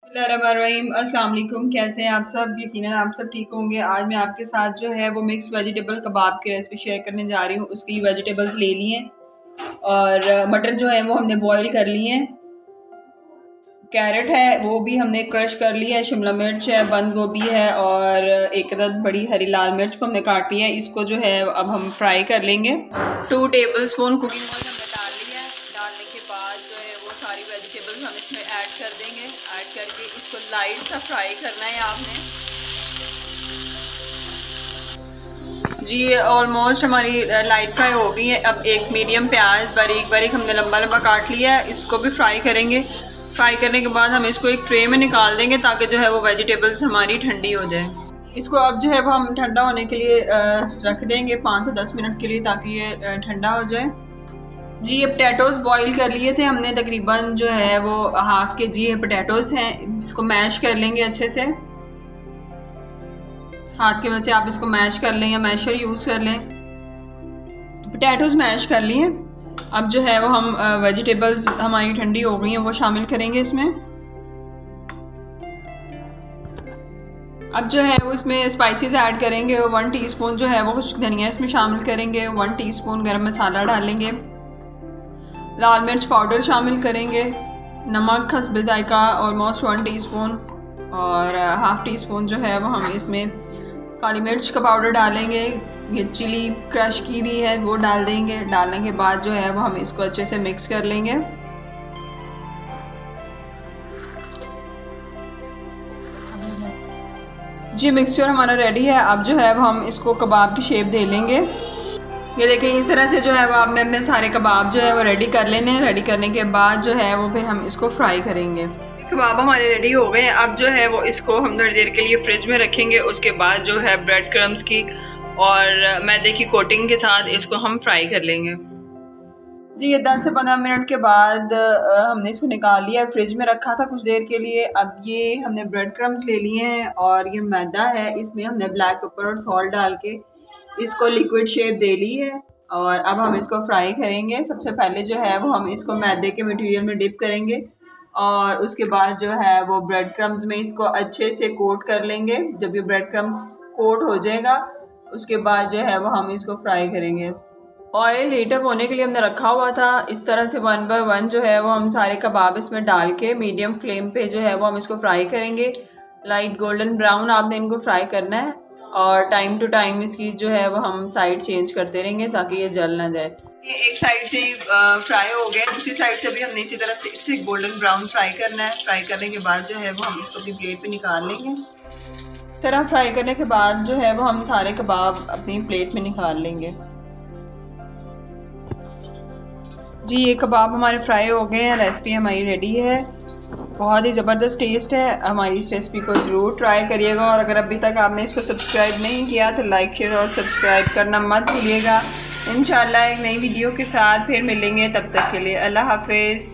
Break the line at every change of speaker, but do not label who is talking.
बिस्मिल्लाहिर्रहमानिर्रहीम। अस्सलाम वालेकुम। कैसे हैं आप सब? यकीनन आप सब ठीक होंगे। आज मैं आपके साथ जो है वो मिक्स वेजिटेबल कबाब की रेसिपी शेयर करने जा रही हूँ। उसकी वेजिटेबल्स ले ली हैं और मटर जो है वो हमने बॉईल कर लिए हैं। कैरेट है वो भी हमने क्रश कर लिया है। शिमला मिर्च है, बंद गोभी है और एक अदद बड़ी हरी लाल मिर्च को हमने काट लिया है। इसको जो है अब हम फ्राई कर लेंगे। 2 टेबलस्पून कुकिंग ऑयल हमने डाल लिया है। डालने के बाद जो है वो सारी वेजिटेबल्स हम इसमें ऐड कर देंगे। ऐड करके इसको लाइट सा फ्राई करना है आपने। जी ऑलमोस्ट हमारी लाइट फ्राई हो गई है। अब एक मीडियम प्याज बारीक बारीक हमने लंबा लंबा काट लिया है। इसको भी फ्राई करेंगे। फ्राई करने के बाद हम इसको एक ट्रे में निकाल देंगे ताकि जो है वो वेजिटेबल्स हमारी ठंडी हो जाए। इसको अब जो है वो हम ठंडा होने के लिए रख देंगे 5 से 10 मिनट के लिए ताकि ये ठंडा हो जाए। जी ये पोटैटोज़ बॉईल कर लिए थे हमने, तकरीबन जो है वो हाफ के जी पोटैटोज़ हैं। इसको मैश कर लेंगे अच्छे से। हाथ की मदद से आप इसको मैश कर लें या मैशर यूज़ कर लें। पोटैटोज़ मैश कर लिए। अब जो है वो हम वेजिटेबल्स हमारी ठंडी हो गई हैं वो शामिल करेंगे इसमें। अब जो है वो इसमें स्पाइसेस ऐड करेंगे। 1 टीस्पून जो है वो खुश्क धनिया इसमें शामिल करेंगे। 1 टीस्पून गरम मसाला डालेंगे। लाल मिर्च पाउडर शामिल करेंगे। नमक हस्ब जायका ऑलमोस्ट 1 टीस्पून और हाफ़ टी स्पून जो है वो हम इसमें काली मिर्च का पाउडर डालेंगे। ये चिली क्रश की भी है वो डाल देंगे। डालने के बाद जो है वो हम इसको अच्छे से मिक्स कर लेंगे। जी मिक्सचर हमारा रेडी है। अब जो है वो हम इसको कबाब की शेप दे लेंगे। ये देखें इस तरह से जो है वो अब मैं सारे कबाब जो है वो रेडी कर लेने हैं। रेडी करने के बाद जो है वो फिर हम इसको फ्राई करेंगे। कबाब हमारे रेडी हो गए हैं। अब जो है वो इसको हम थोड़ी देर के लिए फ्रिज में रखेंगे। उसके बाद जो है ब्रेड क्रम्स की और मैदे की कोटिंग के साथ इसको हम फ्राई कर लेंगे। जी ये 10 से 15 मिनट के बाद हमने इसको निकाल लिया। फ्रिज में रखा था कुछ देर के लिए। अब ये हमने ब्रेड क्रम्स ले लिए हैं और ये मैदा है। इसमें हमने ब्लैक पेपर और सॉल्ट डाल के इसको लिक्विड शेप दे ली है और अब हम इसको फ्राई करेंगे। सबसे पहले जो है वो हम इसको मैदे के मटेरियल में डिप करेंगे और उसके बाद जो है वो ब्रेड क्रम्स में इसको अच्छे से कोट कर लेंगे। जब ये ब्रेड क्रम्स कोट हो जाएगा उसके बाद जो है वो हम इसको फ्राई करेंगे। ऑयल हीटअप होने के लिए हमने रखा हुआ था। इस तरह से 1 बाय 1 जो है वो हम सारे कबाब इसमें डाल के मीडियम फ्लेम पे जो है वो हम इसको फ्राई करेंगे। लाइट गोल्डन ब्राउन आपने इनको फ्राई करना है और टाइम टू टाइम इसकी जो है वो हम साइड चेंज करते रहेंगे ताकि ये जल ना जाए। ये एक साइड से फ्राई हो गया, दूसरी साइड से भी हमने इसी तरह से इसे गोल्डन ब्राउन फ्राई करना है। फ्राई करने के बाद जो है वो हम इसको अपनी प्लेट पे निकाल लेंगे। इस तरह फ्राई करने के बाद जो है वो हम सारे कबाब अपनी प्लेट में निकाल लेंगे। जी ये कबाब हमारे फ्राई हो गए हैं। रेसिपी हमारी रेडी है। बहुत ही ज़बरदस्त टेस्ट है। हमारी इस रेसिपी को ज़रूर ट्राई करिएगा और अगर अभी तक आपने इसको सब्सक्राइब नहीं किया तो लाइक शेयर और सब्सक्राइब करना मत भूलिएगा। इंशाल्लाह एक नई वीडियो के साथ फिर मिलेंगे। तब तक के लिए अल्लाह हाफिज़।